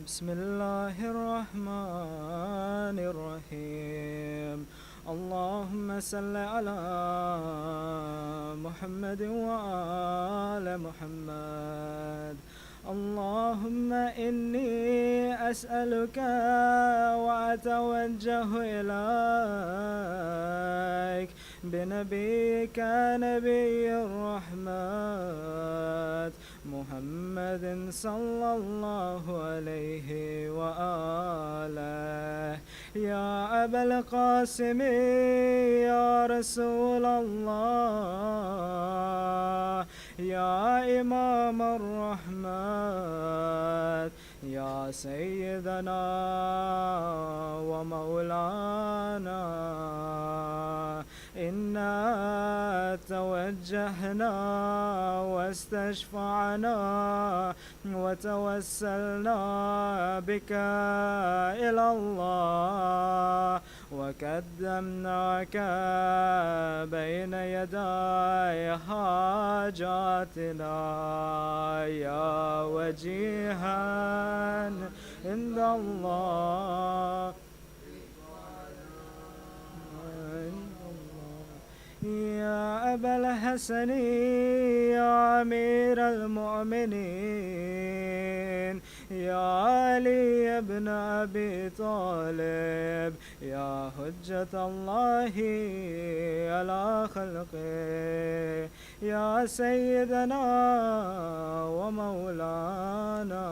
بسم الله الرحمن الرحيم. اللهم صل على محمد وآل محمد. اللهم إني أسألك وأتوجه إليك بنبيك نبي الرحمة محمد صلى الله عليه وآله. يا أبا القاسم يا رسول الله، يا إمام الرحمة، يا سيدنا ومولانا، إنا توجهنا واستشفعنا وتوسلنا بك إلى الله، وقدمناك بين يدي حاجاتنا يا وجيها عند الله. يا أبا الحسن يا أمير المؤمنين، يا علي بن أبي طالب، يا حجة الله على خلقه، يا سيدنا ومولانا،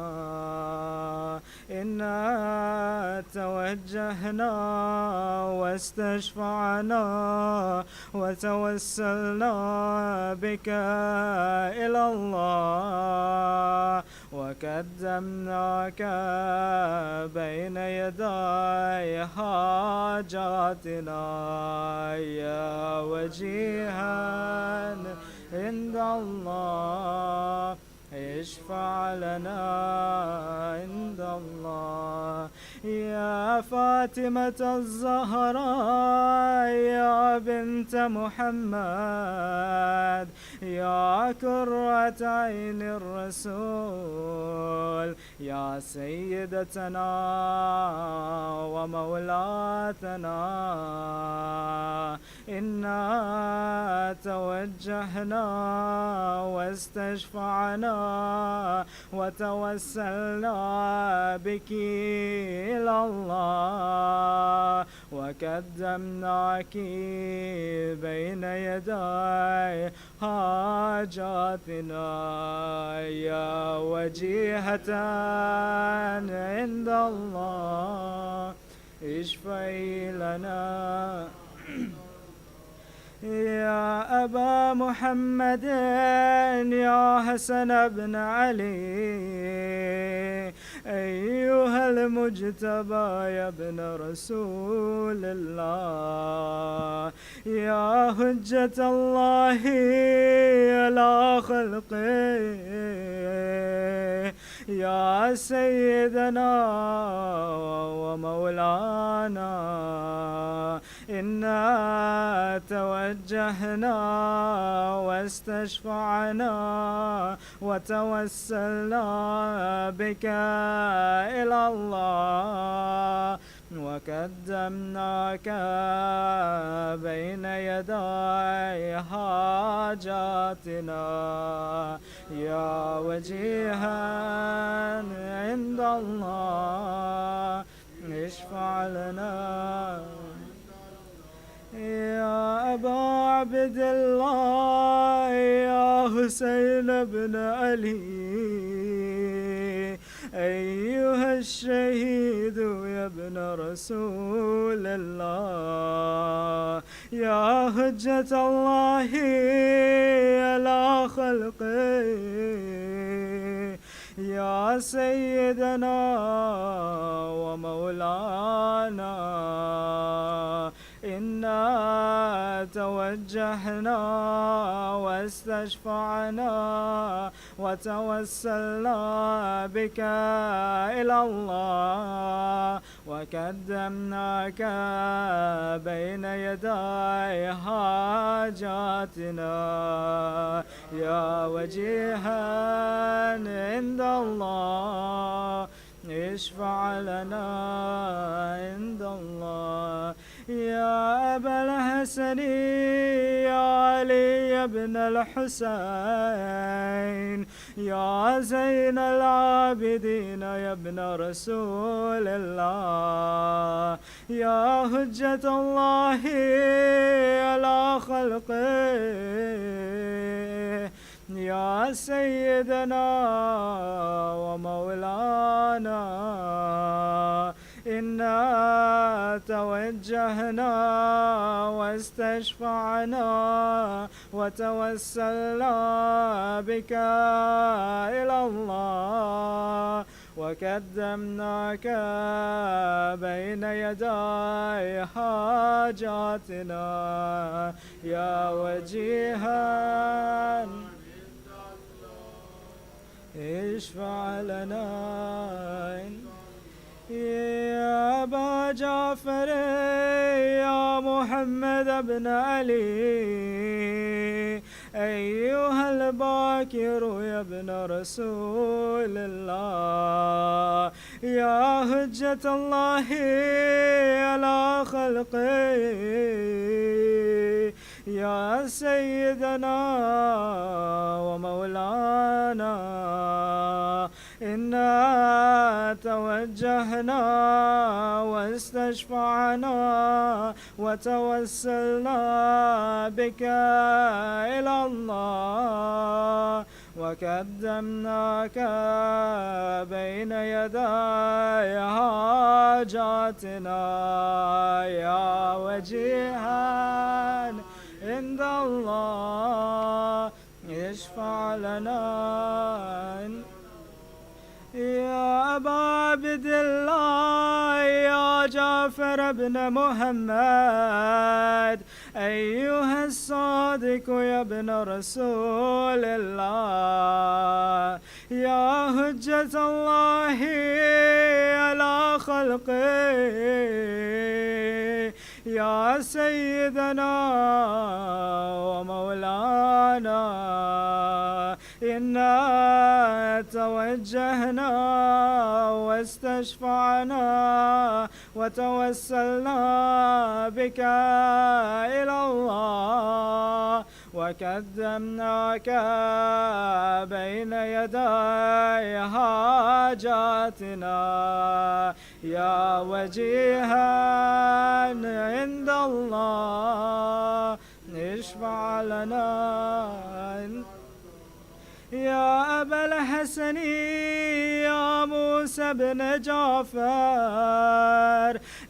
إنا توجهنا واستشفعنا وتوسلنا بك إلى الله، وقدمناك بين يدي حاجاتنا يا وجيها عند الله. اشفع لنا عند الله. يا فاطمة الزهراء يا بنت محمد، يا قرة عين الرسول، يا سيدتنا ومولاتنا، إنا توجهنا واستشفعنا وتوسلنا بك إلى الله، وقدمناك بين يدي حاجاتنا يا وجيهة عند الله. اشفعي لنا. يا أبا محمد يا حسن بن علي، أيها المجتبى يا ابن رسول الله، يا حجة الله على خلقه، يا سيدنا ومولانا، إنا توجهنا واستشفعنا وتوسلنا بك إلى الله، وقدمناك بين يدي حاجاتنا يا وجيها عند الله. اشفع لنا. يا أبا عبد الله يا حسين بن علي، أيها الشهيد يا ابن رسول الله، يا حجة الله على خلقه، يا سيدنا ومولانا، إنا توجهنا واستشفعنا وتوسلنا بك إلى الله، وقدمناك بين يدي حاجاتنا يا وجيها عند الله. اشفع لنا عند الله. يا أبا الحسن يا علي بن الحسين يا زين العابدين يا ابن رسول الله يا حجة الله على خلقه يا سيدنا ومولانا إنا توجهنا واستشفعنا وتوسلنا بك إلى الله وقدمناك بين يدي حاجاتنا يا وجيها اشفع لنا. يا أبا جعفر يا محمد بن علي أيها الباكر يا ابن رسول الله يا حجة الله على خلقه يا سيدنا ومولانا إنا توجهنا واستشفعنا وتوسلنا بك إلى الله وقدمناك بين يدي حاجاتنا يا وجيها عند الله اشفع لنا. يا أبا عبد الله يا جعفر بن محمد أيها الصادق يا ابن رسول الله يا حجة الله على خلقه يا سيدنا ومولانا إنا توجهنا واستشفعنا وتوسلنا بك إلى الله وقدمناك بين يدي حاجاتنا يا وجيها عند الله اشفع لنا. يا أبا الحسن يا موسى بن جعفر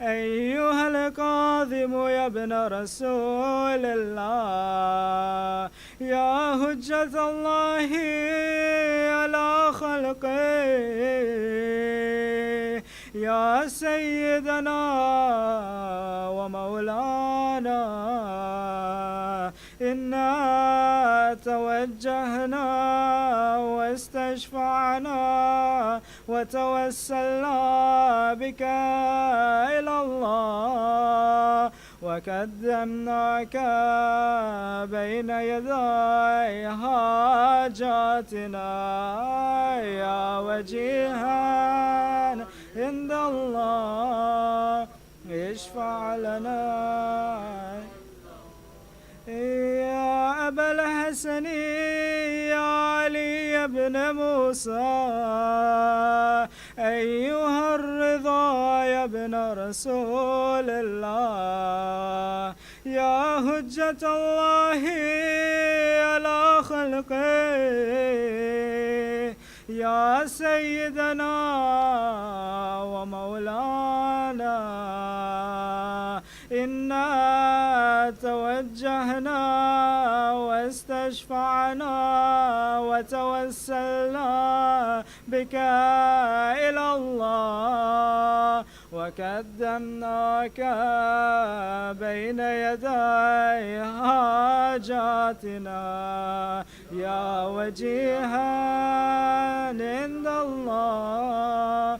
أيها القاظم يا ابن رسول الله يا حجة الله على خلقه يا سيدنا ومولانا إنا توجهنا واستشفعنا وتوسلنا بك إلى الله وقدمناك بين يدي حاجاتنا يا وجيها عند الله اشفع لنا. يا أبا الحسن يا علي بن موسى أيها الرضا يا ابن رسول الله يا حجة الله على خلقه يا سيدنا ومولانا إنا توجهنا واستشفعنا وتوسلنا بك إلى الله وقدمناك بين يدي حاجاتنا يا وجيها عند الله.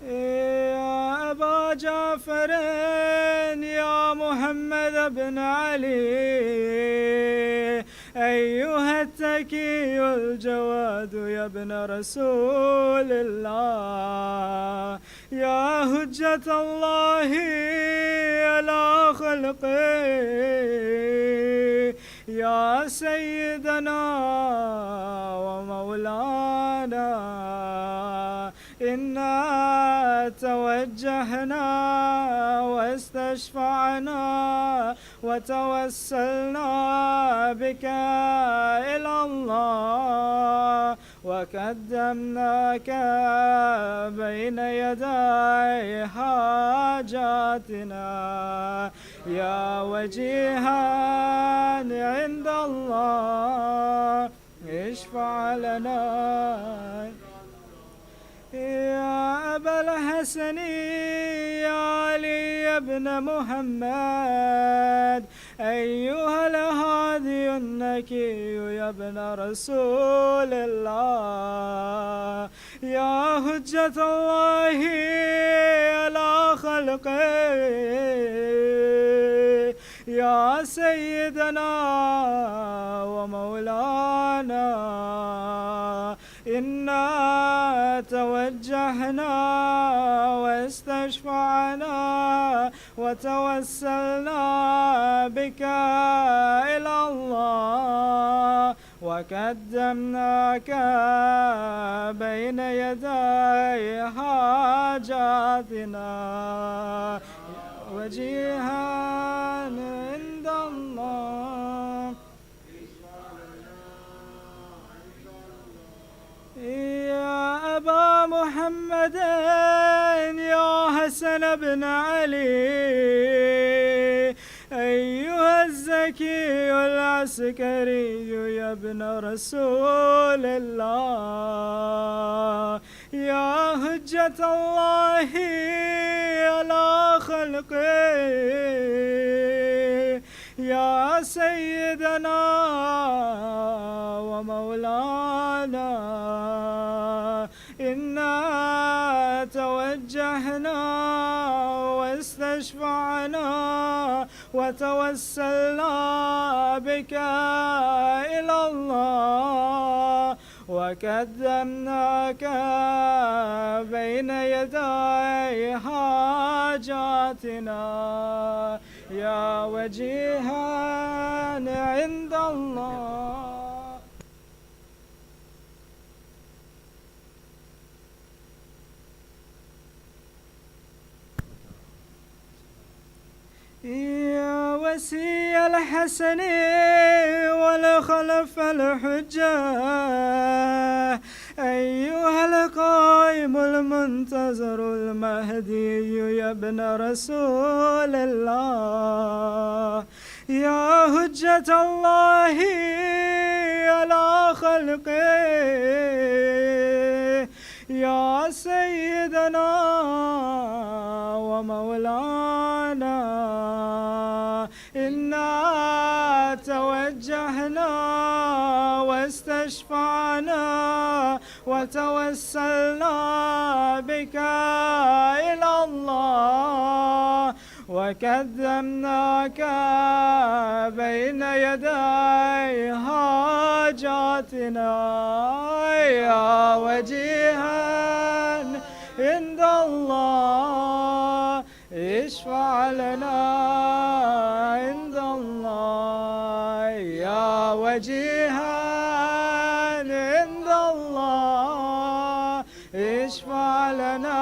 يا أبا جعفر يا محمد بن علي أيها التقي الزكي الجواد يا ابن رسول الله، يا هجة الله على خلقه، يا سيدنا ومولانا، إنا توجهنا واستشفعنا وتوسلنا بك إلى الله، وقدمناك بين يدي حاجاتنا، يا وجيها عند الله اشفع لنا. يا أبا الحسن يا علي بن محمد، أيها الهادي النكي يا ابن رسول الله، يا هجة الله على خلقه، يا سيدنا ومولانا، إنا توجهنا واستشفعنا وتوسلنا بك إلى الله، وقدمناك بين يدي حاجاتنا، وجيها عند الله. يا أبا محمد يا حسن بن علي، أيها الزكي العسكري يا ابن رسول الله، يا هجة الله على خلقه، يا سيدنا ومولانا، إنا توجهنا واستشفعنا وتوسلنا بك إلى الله، وقدمناك بين يدي حاجاتنا، يا وجيها عند الله. يا وسي الحسن والخلف الحجة، أيها القائم المنتظر المهدي يا ابن رسول الله، يا هجة الله على خلقه، يا سيدنا ومولانا، إنا توجهنا واستشفعنا وتوسلنا بك إلى الله، وقدمناك بين يدي حاجاتنا، يا وجيها عند الله اشفع لنا عند الله، يا وجيها عند الله اشفع لنا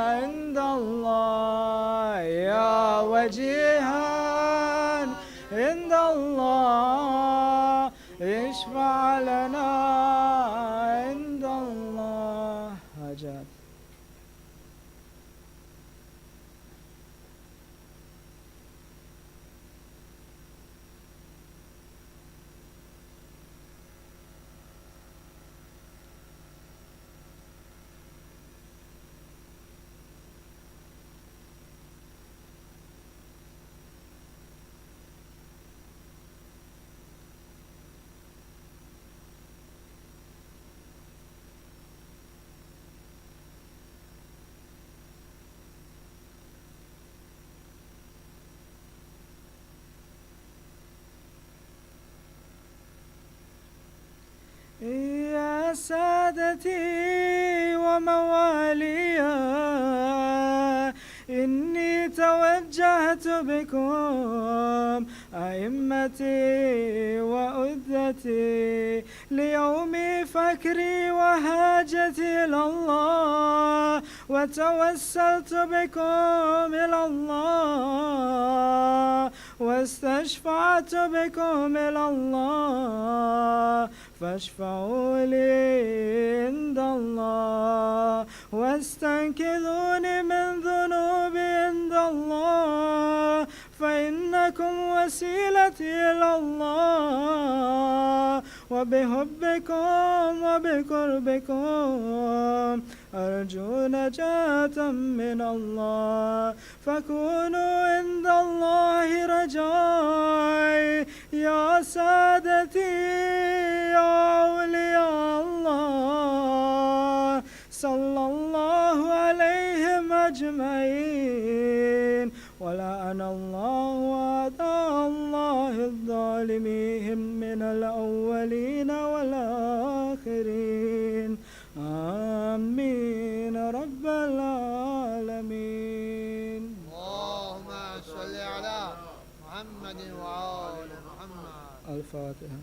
عند الله، يا وجيها عند الله اشفع لنا عند الله. حاجات. سادتي ومواليا إني توجهت بكم أئمتي وأذتي ليوم فكري وهاجتي إلى الله وتوسلت بكم إلى الله واستشفعت بكم إلى الله فاشفعوا لي عند الله واستنقذوني من ذنوبي عند الله فإنكم وسيلتي إلى الله وبحبكم وبقربكم أرجو نجاة من الله فكونوا عند الله رجائي يا سادتي يا أولياء الله صلى الله عليهم أجمعين ولعن الله وأعداء الله الظالمين من الأولين والآخرين آمين رب العالمين. اللهم صل على محمد وآل محمد. الفاتحة.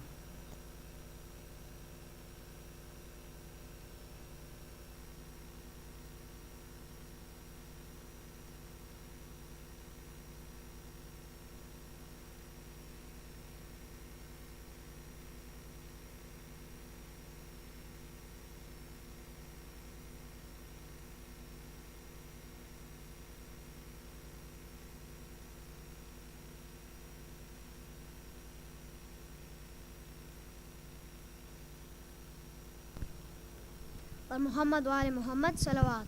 और मोहम्मद वाले मोहम्मद सलवात।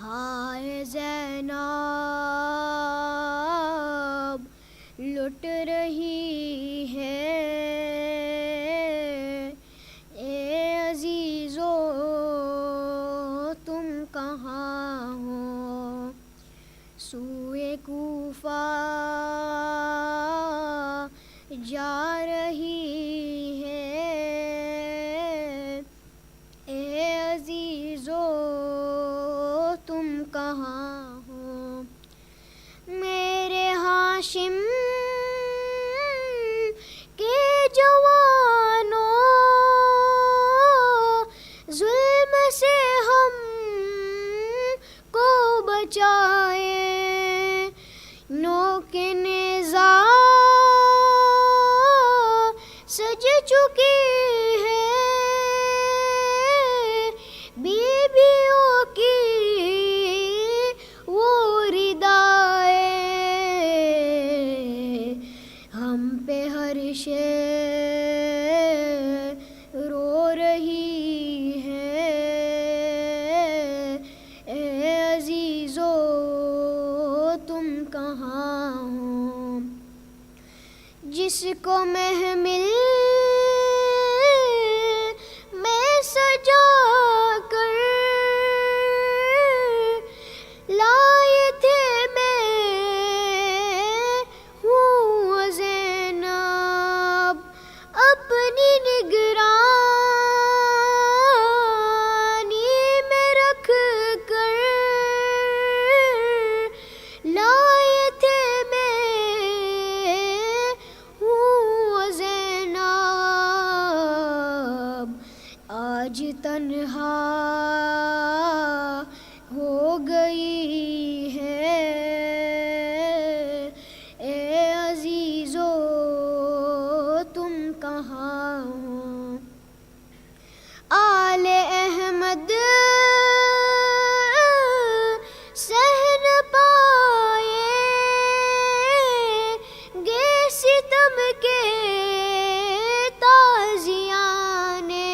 हाय ज़ैनब लुट रही है ए अजीज़ो तुम कहाँ हो सूए कूफा जा रही हाशिम के जवानों जुल्म से हम को बचाए नोके नेज़ा सज चुकी है बीबियों की वो रिदाए शे रो रही है ए अजीज़ो तुम कहाँ हो जिसको महमिल में सजा कर लाए थे अपनी निगरानी में रख कर लाए थे मैं हूँ ज़ैनब आज तन्हा हो गई है ए अजीज़ो तुम कहाँ हो आले अहमद सहन पाए गे सितम के ताज़ियाने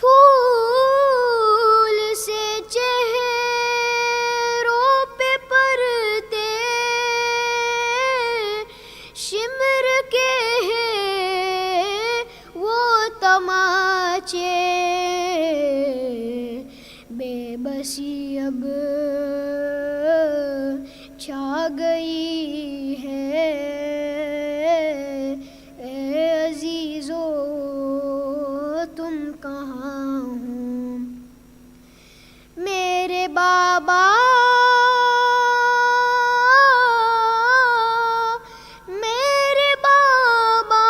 फूल से चेहरों पे परते शिमर के तमाचे बेबसी अब छा गई है बाबा मेरे बाबा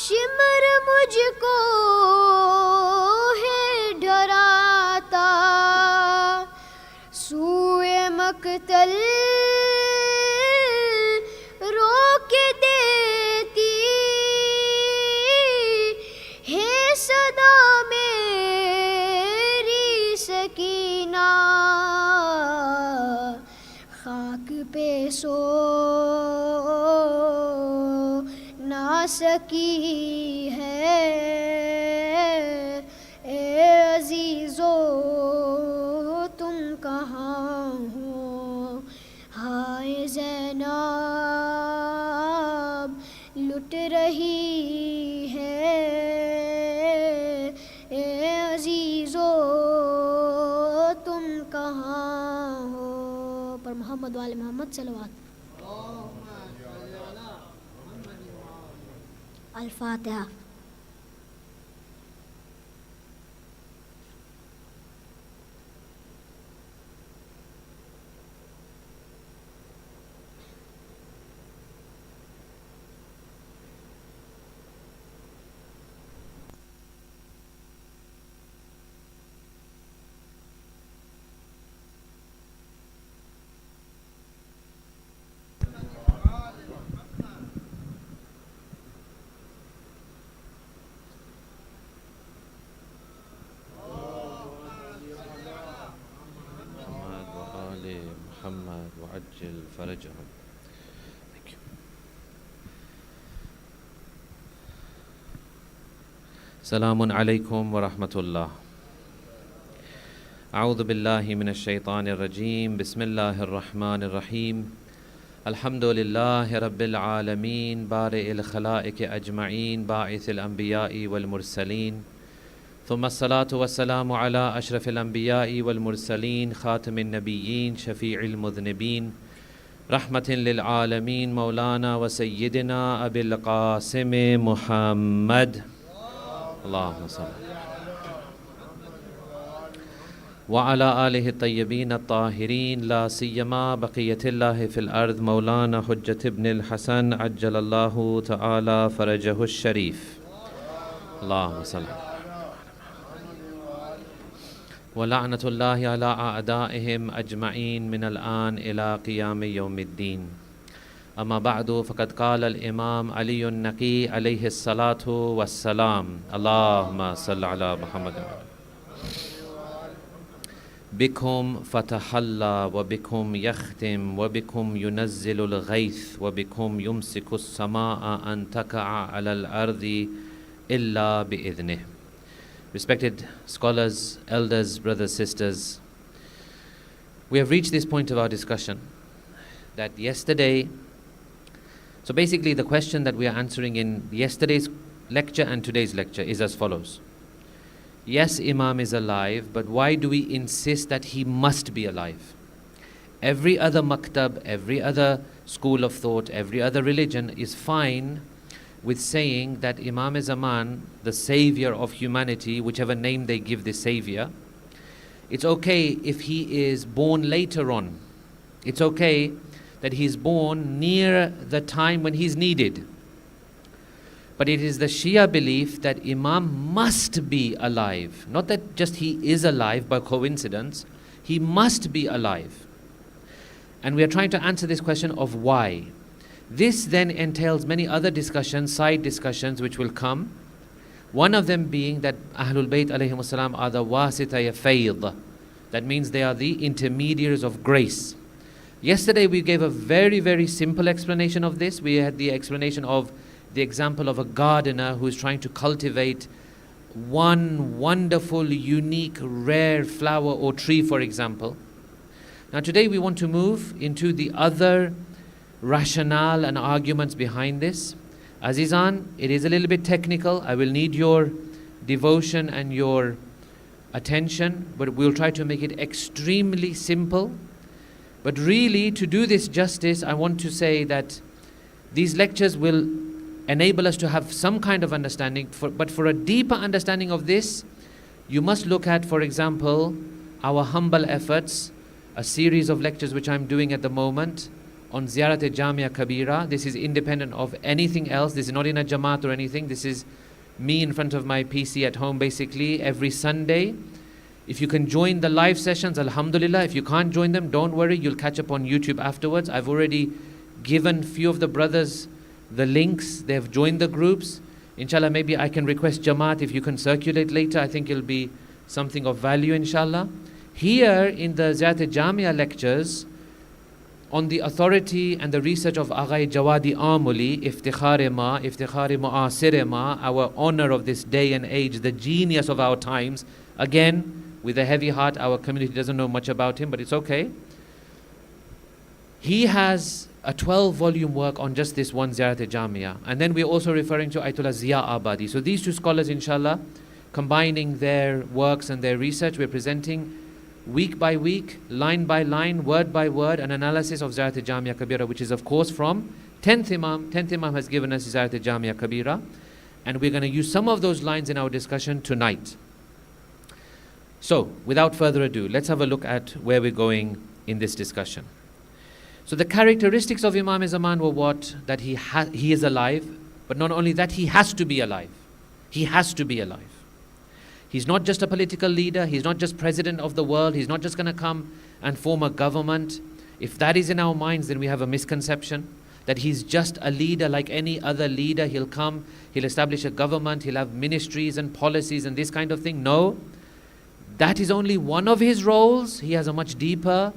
शिमर मुझको है डराता सूए मकतल रोक देती है सदा मेरी सकीना खाक पे सो ना सकी है ए अजीजो तुम कहाँ हो हाय ज़ैनब लुट रही है ए अजीजो तुम कहाँ हो पर मोहम्मद वाले Mohammad सलवात अल-फातिहा محمد وعجل فرجهم. Thank you. Salamun alaykum wa rahmatullah. أعوذ بالله من الشيطان الرجيم بسم الله الرحمن الرحيم الحمد لله رب العالمين بارئ الخلائق أجمعين باعث الأنبياء والمرسلين ثم الصلاة والسلام على أشرف الأنبياء والمرسلين خاتم النبيين شفيع المذنبين رحمة للعالمين مولانا وسيدنا أبي القاسم محمد اللهم صل وعلى آله الطيبين الطاهرين لا سيما بقية الله في الأرض مولانا حجة ابن الحسن عجل الله تعالى فرجه الشريف اللهم صل ولعنة الله على أعدائهم أجمعين من الآن إلى قيام يوم الدين أما بعد فقد قال الإمام علي النقي عليه الصلاة والسلام اللهم صل على محمد بكم فتح الله وبكم يختم وبكم ينزل الغيث وبكم يمسك السماء أن تقع على الأرض إلا بإذنه. Respected scholars, elders, brothers, sisters, we have reached this point of our discussion that yesterday, so basically the question that we are answering in yesterday's lecture and today's lecture is as follows. Yes, Imam is alive, but why do we insist that he must be alive? Every other maktab, every other school of thought, every other religion is fine with saying that Imam Zaman, the savior of humanity, whichever name they give the savior, it's okay if he is born later on. It's okay that he is born near the time when he is needed. But it is the Shia belief that Imam must be alive. Not that just he is alive by coincidence, he must be alive. And we are trying to answer this question of why. This then entails many other discussions, side discussions which will come. One of them being that Ahlul Bayt alayhim salam are the wasitaya fayd. That means they are the intermediaries of grace. Yesterday we gave a very, very simple explanation of this. We had the explanation of the example of a gardener who is trying to cultivate one wonderful, unique, rare flower or tree, for example. Now today we want to move into the other rationale and arguments behind this. Azizan, it is a little bit technical. I will need your devotion and your attention, but we'll try to make it extremely simple. But really, to do this justice, I want to say that these lectures will enable us to have some kind of understanding, but for a deeper understanding of this, You must look at, for example, our humble efforts, a series of lectures which I'm doing at the moment on Ziyarat-e-Jamia Kabira. This is independent of anything else. This is not in a Jamaat or anything. This is me in front of my PC at home basically every Sunday. If you can join the live sessions, alhamdulillah. If you can't join them, don't worry, you'll catch up on YouTube afterwards. I've already given few of the brothers the links. They've joined the groups. Inshallah, maybe I can request Jamaat if you can circulate later. I think it'll be something of value, inshallah. Here in the Ziyarat-e-Jamia lectures, on the authority and the research of Aghai Jawadi Amuli, Iftikhar Ma, Iftikhar Mu'asir Ma, our honor of this day and age, the genius of our times. Again, with a heavy heart, our community doesn't know much about him, but it's okay. He has a 12-volume work on just this one Ziyarat-e-Jamia. And then we're also referring to Ayatollah Zia Abadi. So these two scholars, inshallah, combining their works and their research, we're presenting week by week, line by line, word by word, an analysis of Ziyarat-e-Jamia Kabira, which is of course from 10th Imam. 10th Imam has given us Ziyarat-e-Jamia Kabira, and we're going to use some of those lines in our discussion tonight. So, without further ado, let's have a look at where we're going in this discussion. So the characteristics of Imam Zaman were what? That he is alive, but not only that, he has to be alive. He has to be alive. He's not just a political leader, he's not just president of the world, he's not just going to come and form a government. If that is in our minds, then we have a misconception that he's just a leader like any other leader. He'll come, he'll establish a government, he'll have ministries and policies and this kind of thing. No. That is only one of his roles. He has a much deeper,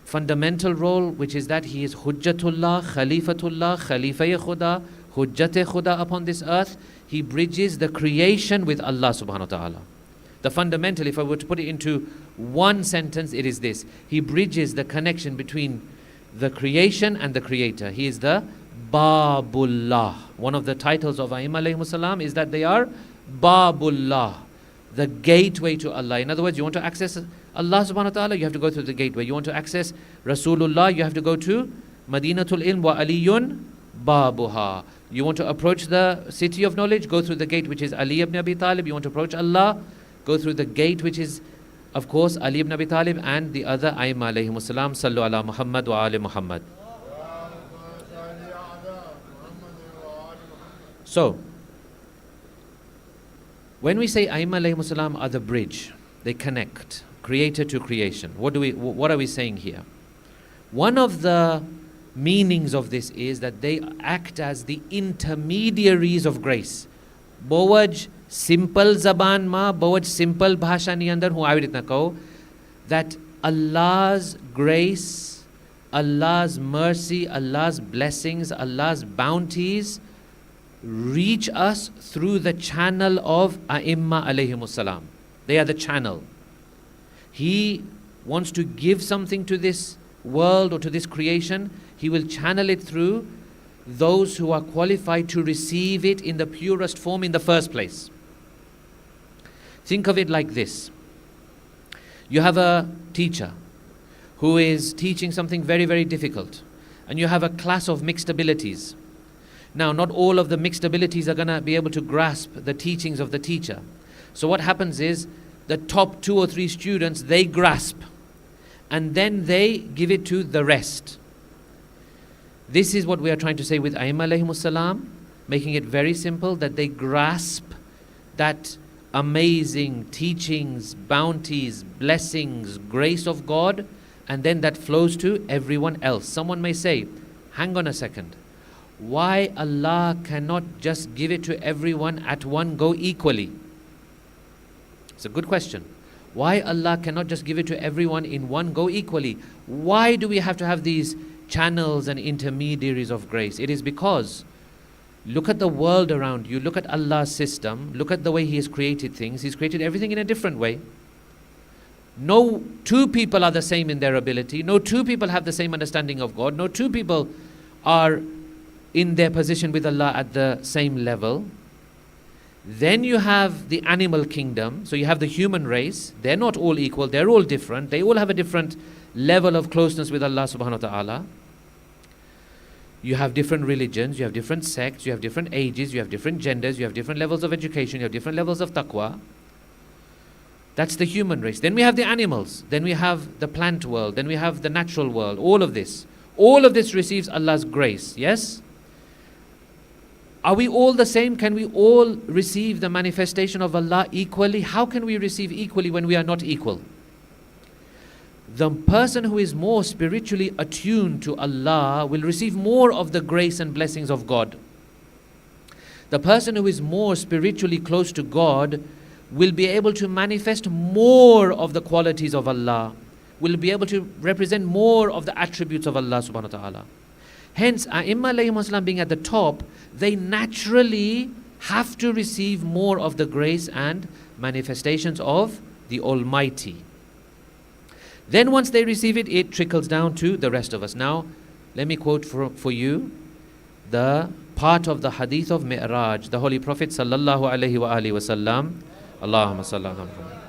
fundamental role, which is that he is Hujjatullah, Khalifatullah, Khalifa-e Khuda, Hujjat-e Khuda upon this earth. He bridges the creation with Allah subhanahu wa ta'ala. The fundamental, if I were to put it into one sentence, it is this. He bridges the connection between the creation and the creator. He is the Babullah. One of the titles of Aimma alayhimus salam is that they are Babullah, the gateway to Allah. In other words, you want to access Allah subhanahu wa ta'ala, you have to go through the gateway. You want to access Rasulullah, you have to go to Madinatul Ilm wa Aliyun Babuha. You want to approach the city of knowledge, go through the gate which is Ali ibn Abi Talib. You want to approach Allah, go through the gate which is, of course, Ali ibn Abi Talib and the other Aimma alayhimus salam. Sallu ala Muhammad wa ali Muhammad. So, when we say Aimma alayhimus salam are the bridge, they connect creator to creation. What are we saying here? One of the meanings of this is that they act as the intermediaries of grace. Bowaj simple zaban ma, bowaj simple bhasha ni andar hu avid itna kaho that Allah's grace, Allah's mercy, Allah's blessings, Allah's bounties reach us through the channel of A'imma alayhimus salam. They are the channel. He wants to give something to this world or to this creation. He will channel it through those who are qualified to receive it in the purest form in the first place. Think of it like this. You have a teacher who is teaching something very, very difficult, and you have a class of mixed abilities. Now, not all of the mixed abilities are going to be able to grasp the teachings of the teacher. So what happens is, the top 2 or 3 students, they grasp, and then they give it to the rest. This is what we are trying to say with Aimma alayhimus salam, making it very simple, that they grasp that amazing teachings, bounties, blessings, grace of God, and then that flows to everyone else. Someone may say, hang on a second, why Allah cannot just give it to everyone at one go equally? It's a good question. Why Allah cannot just give it to everyone in one go equally? Why do we have to have these channels and intermediaries of grace? It is because, look at the world around you, look at Allah's system, look at the way He has created things. He's created everything in a different way. No 2 people are the same in their ability. No 2 people have the same understanding of God. No 2 people are in their position with Allah at the same level. Then you have the animal kingdom. So you have the human race. They're not all equal. They're all different. They all have a different level of closeness with Allah subhanahu wa ta'ala. You have different religions. You have different sects. You have different ages. You have different genders. You have different levels of education. You have different levels of taqwa. That's the human race. Then we have the animals. Then we have the plant world. Then we have the natural world. All of this. All of this receives Allah's grace. Yes? Are we all the same? Can we all receive the manifestation of Allah equally? How can we receive equally when we are not equal? The person who is more spiritually attuned to Allah will receive more of the grace and blessings of God. The person who is more spiritually close to God will be able to manifest more of the qualities of Allah, will be able to represent more of the attributes of Allah subhanahu wa ta'ala. Hence, A'imma alayhim wasalam being at the top, they naturally have to receive more of the grace and manifestations of the Almighty. Then once they receive it, it trickles down to the rest of us. Now, let me quote for you the part of the hadith of Mi'raj. The Holy Prophet sallallahu alayhi wa alihi wasallam, Allahumma salli ala Muhammad.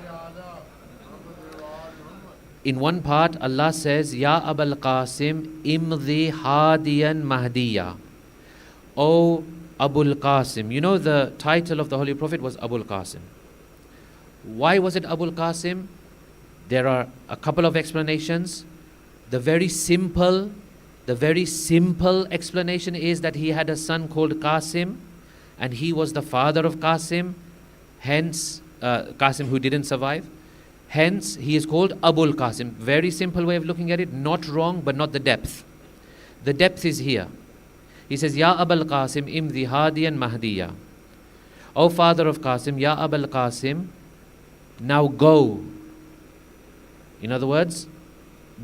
In one part, Allah says, Ya Abul Qasim, imdi hadiyan mahdiya. O Abul Qasim. You know the title of the Holy Prophet was Abul Qasim. Why was it Abul Qasim? There are a couple of explanations. The very simple explanation is that he had a son called Qasim, and he was the father of Qasim, hence Qasim who didn't survive. Hence, he is called Abul Qasim. Very simple way of looking at it, not wrong, but not the depth. The depth is here. He says, Ya Abul Qasim, imdi hadiyan mahdiya. O father of Qasim, Ya Abul Qasim, now go. In other words,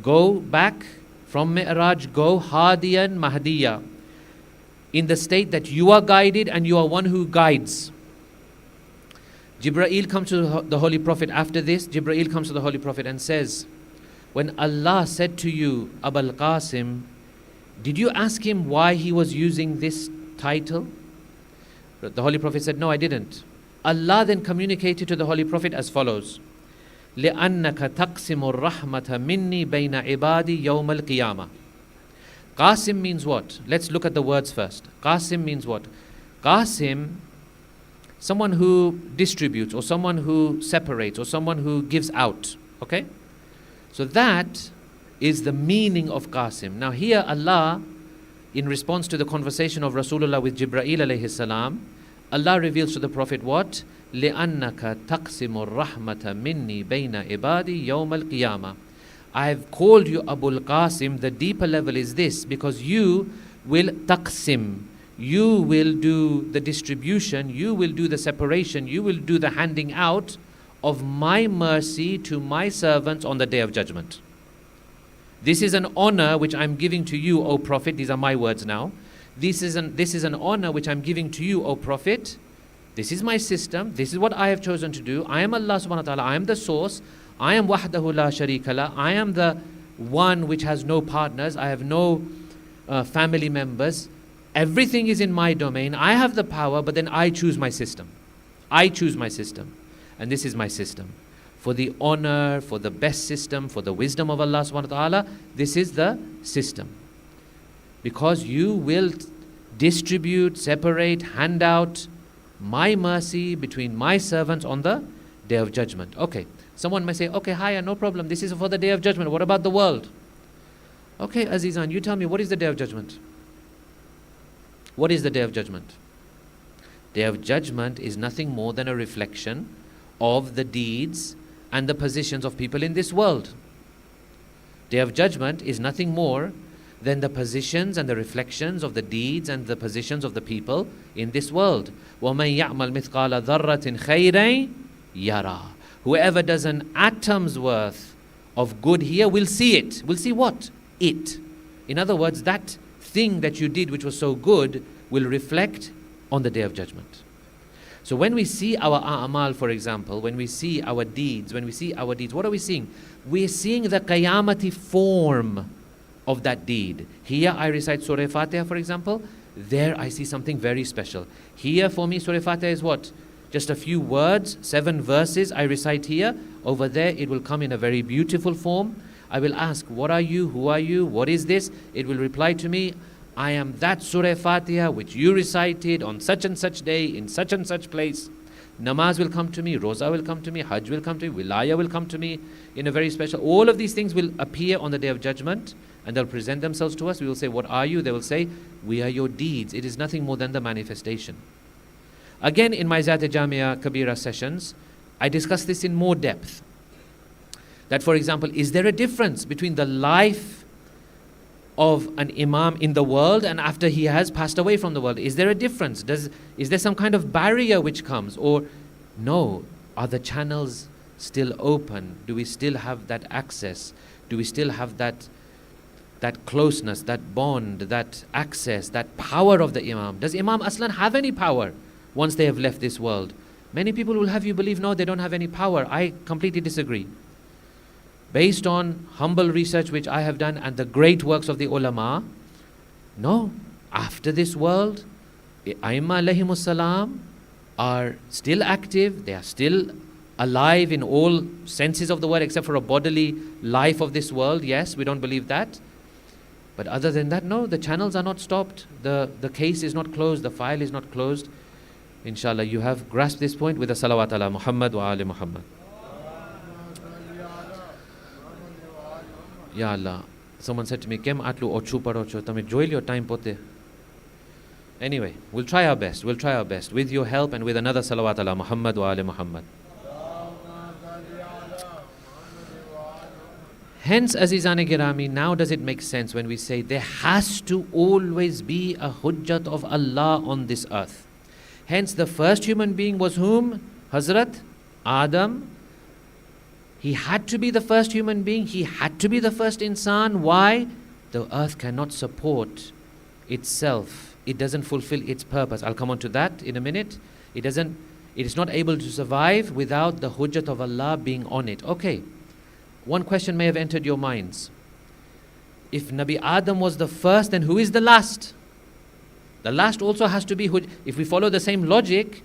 go back from Mi'raj, go hadiyan mahdiya. In the state that you are guided and you are one who guides. Jibreel comes to the Holy Prophet after this. Jibreel comes to the Holy Prophet and says, when Allah said to you, Abul Qasim, did you ask him why he was using this title? The Holy Prophet said, no, I didn't. Allah then communicated to the Holy Prophet as follows. لِأَنَّكَ تَقْسِمُ الرَّحْمَةَ مِنِّي بَيْنَ عِبَادِي يَوْمَ الْقِيَامَةِ. Qasim means what? Let's look at the words first. Qasim means what? Qasim, someone who distributes, or someone who separates, or someone who gives out. Okay? So that is the meaning of Qasim. Now here Allah, in response to the conversation of Rasulullah with Jibreel alayhi salam, Allah reveals to the Prophet what? لِأَنَّكَ تَقْسِمُ الرَّحْمَةَ مِنِّي بَيْنَ عِبَادِي يَوْمَ الْقِيَامَةِ. I have called you Abul Qasim. The deeper level is this, because you will taqsim. You will do the distribution, you will do the separation, you will do the handing out of my mercy to my servants on the Day of Judgment. This is an honor which I'm giving to you, O Prophet. These are my words now. This is an honor which I'm giving to you, O Prophet. This is my system. This is what I have chosen to do. I am Allah subhanahu wa ta'ala. I am the source. I am wahdahu la sharika la. I am the one which has no partners. I have no family members. Everything is in my domain. I have the power, but then I choose my system. I choose my system. And this is my system. For the honor, for the best system, for the wisdom of Allah subhanahu wa ta'ala, this is the system. Because you will distribute, separate, hand out my mercy between my servants on the Day of Judgment. Okay, someone may say, okay, Haya, no problem. This is for the Day of Judgment. What about the world? Okay, Azizan, you tell me, what is the Day of Judgment? What is the Day of Judgment? Day of Judgment is nothing more than a reflection of the deeds and the positions of people in this world. Day of Judgment is nothing more than the positions and the reflections of the deeds and the positions of the people in this world. وَمَنْ يَعْمَلْ مِثْقَالَ ذَرَّةٍ خَيْرًا يَرَى. Whoever does an atom's worth of good here will see it. Will see what? It. In other words, that thing that you did which was so good will reflect on the Day of Judgment. So when we see our a'mal, for example, when we see our deeds, what are we seeing? We're seeing the qiyamati form of that deed. Here I recite Surah Fatiha, for example. There I see something very special. Here for me Surah Fatiha is what? Just a few words, 7 verses I recite here. Over there it will come in a very beautiful form. I will ask, what are you? Who are you? What is this? It will reply to me, I am that Surah Fatiha which you recited on such and such day in such and such place. Namaz will come to me, Roza will come to me, Hajj will come to me, Wilaya will come to me in a very special. All of these things will appear on the Day of Judgment and they'll present themselves to us. We will say, what are you? They will say, we are your deeds. It is nothing more than the manifestation. Again, in my Zat-e Jamia Kabira sessions, I discuss this in more depth. That, for example, is there a difference between the life of an Imam in the world and after he has passed away from the world? Is there a difference? Is there some kind of barrier which comes? Or no, are the channels still open? Do we still have that access? Do we still have that closeness, that bond, that access, that power of the Imam? Does Imam Aslan have any power once they have left this world? Many people will have you believe, no, they don't have any power. I completely disagree. Based on humble research which I have done and the great works of the ulama, no, after this world, Aimma alayhimus salam are still active, they are still alive in all senses of the word except for a bodily life of this world. Yes, we don't believe that. But other than that, no, the channels are not stopped, the case is not closed, the file is not closed. Inshallah, you have grasped this point with a salawat ala Muhammad wa ali Muhammad. Ya Allah. Someone said to me, Kem atlu ochu paro cho, tame joy liyo time pote. Anyway, we'll try our best. We'll try our best with your help and with another salawat ala Muhammad wa ali Muhammad. Hence, Azizane Girami, now does it make sense when we say there has to always be a hujjat of Allah on this earth? Hence, the first human being was whom? Hazrat Adam. He had to be the first human being. He had to be the first insan. Why? The earth cannot support itself. It doesn't fulfill its purpose. I'll come on to that in a minute. It is not able to survive without the hujjat of Allah being on it. Okay. One question may have entered your minds. If Nabi Adam was the first, then who is the last? The last also has to be hujjat. If we follow the same logic,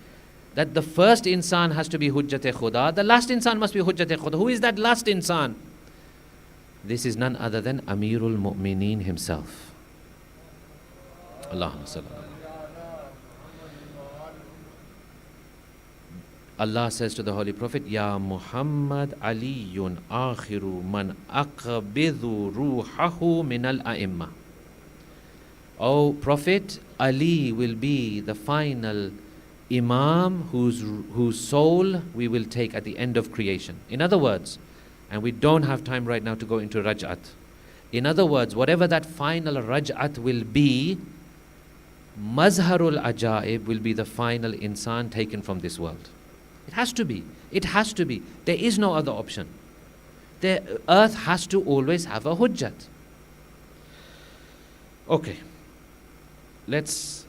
that the first insan has to be hujjat-e khuda, the last insan must be hujjat-e khuda. Who is that last insan? This is none other than Amirul Mu'mineen himself. Allahumma salli. Allah says to the Holy Prophet, Ya Muhammad Aliyun akhiru man aqbidhu ruhahu min al-a'imma. O Prophet, Ali will be the final Imam whose soul we will take at the end of creation. In other words, and we don't have time right now to go into Raj'at. In other words, whatever that final Raj'at will be, Mazharul Ajaib will be the final insan taken from this world. It has to be. It has to be. There is no other option. The earth has to always have a hujjat. Okay. Let's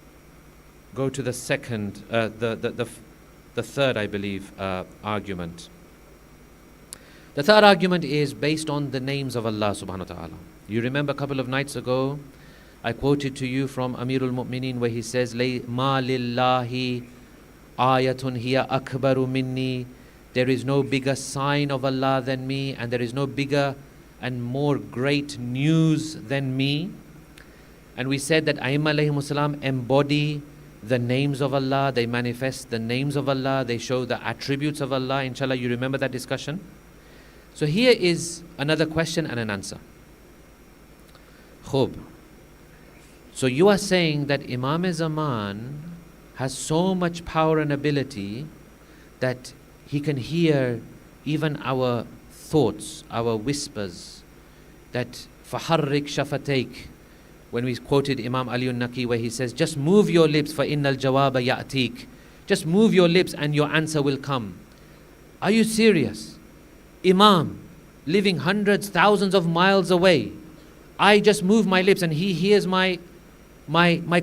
go to the second, the third, I believe, argument. The third argument is based on the names of Allah subhanahu wa ta'ala. You remember a couple of nights ago, I quoted to you from Amirul Mu'mineen where he says, Ma lillahi ayatun hiya akbaru minni. There is no bigger sign of Allah than me, and there is no bigger and more great news than me. And we said that Aimma alayhimus salam embody the names of Allah, they manifest the names of Allah, they show the attributes of Allah. Inshallah, you remember that discussion? So here is another question and an answer. Khub. So you are saying that Imam Zaman has so much power and ability that he can hear even our thoughts, our whispers, that faharrik shafatek. When we quoted Imam Ali al-Naqi where he says, just move your lips, fa innal jawaba ya'tik. Just move your lips and your answer will come. Are you serious? Imam, living hundreds, thousands of miles away. I just move my lips and he hears my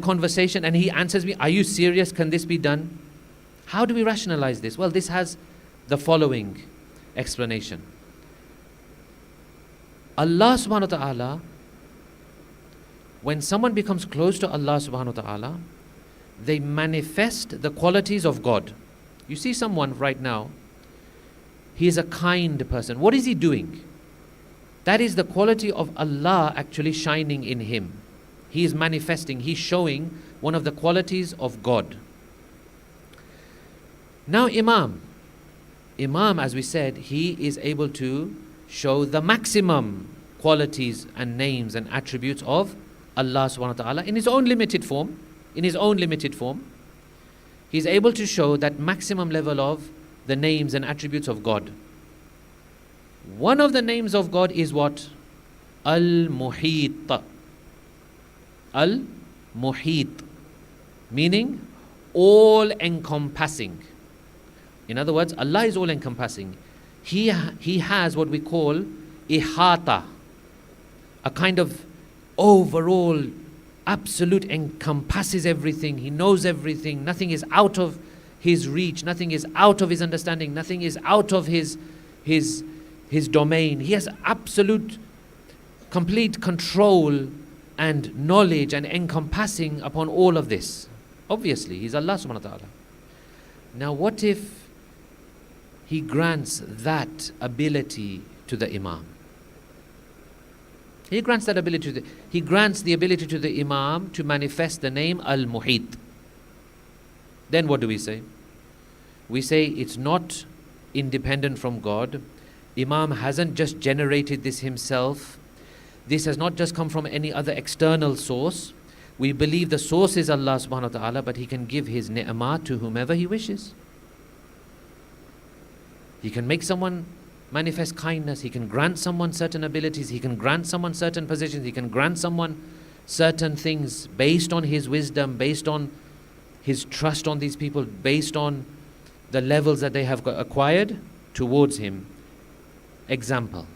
conversation and he answers me. Are you serious? Can this be done? How do we rationalize this? Well, this has the following explanation. Allah subhanahu wa ta'ala, when someone becomes close to Allah subhanahu wa ta'ala, they manifest the qualities of God. You see someone right now, he is a kind person. What is he doing? That is the quality of Allah actually shining in him. He is manifesting, he's showing one of the qualities of God. Now Imam, as we said, he is able to show the maximum qualities and names and attributes of Allah subhanahu wa ta'ala in his own limited form. He's able to show that maximum level of the names and attributes of God. One of the names of God is what? Al-Muhit. Al-Muhit, meaning all encompassing. In other words, Allah is all encompassing. He has what we call ihata, a kind of overall absolute encompasses everything. He knows everything. Nothing is out of his reach, nothing is out of his understanding, nothing is out of his domain. He has absolute complete control and knowledge and encompassing upon all of this. Obviously, he's Allah subhanahu wa ta'ala. Now what if he grants that ability to the Imam? He grants the ability to the Imam to manifest the name Al-Muhit. Then what do we say? We say it's not independent from God. Imam hasn't just generated this himself. This has not just come from any other external source. We believe the source is Allah subhanahu wa ta'ala, but he can give his ni'mah to whomever he wishes. He can make someone manifest kindness. He can grant someone certain abilities. He can grant someone certain positions. He can grant someone certain things based on his wisdom, based on his trust on these people, based on the levels that they have acquired towards him. Example,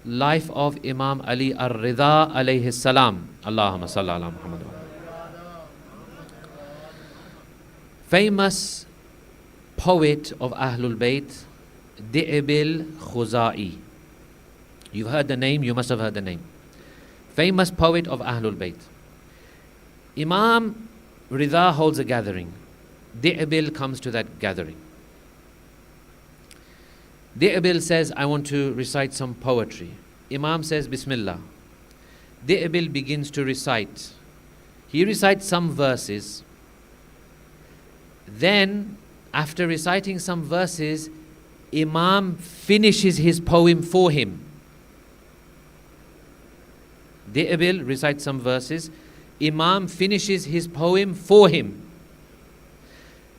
life of Imam Ali ar-Ridha alayhi salam. Allahumma salli ala Muhammad. Famous poet of Ahlul Bayt, Di'bil Khuzai. You've heard the name, you must have heard the name. Famous poet of Ahlul Bayt. Imam Ridha holds a gathering. Di'bil comes to that gathering. Di'bil says, I want to recite some poetry. Imam says, Bismillah. Di'bil begins to recite. He recites some verses. Then, after reciting some verses, Imam finishes his poem for him. Di'bil recites some verses. Imam finishes his poem for him.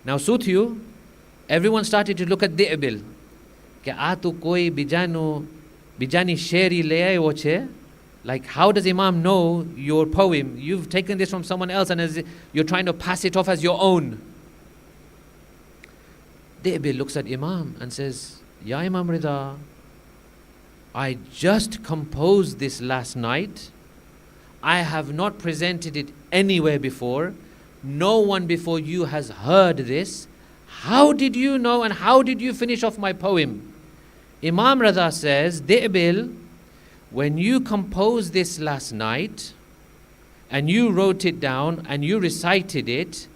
Now, Suthiyu, everyone started to look at Di'bil. Like, how does Imam know your poem? You've taken this from someone else and you're trying to pass it off as your own. Di'bil looks at Imam and says, Ya Imam Ridha, I just composed this last night. I have not presented it anywhere before. No one before you has heard this. How did you know and how did you finish off my poem? Imam Ridha says, Di'bil, when you composed this last night and you wrote it down and you recited it,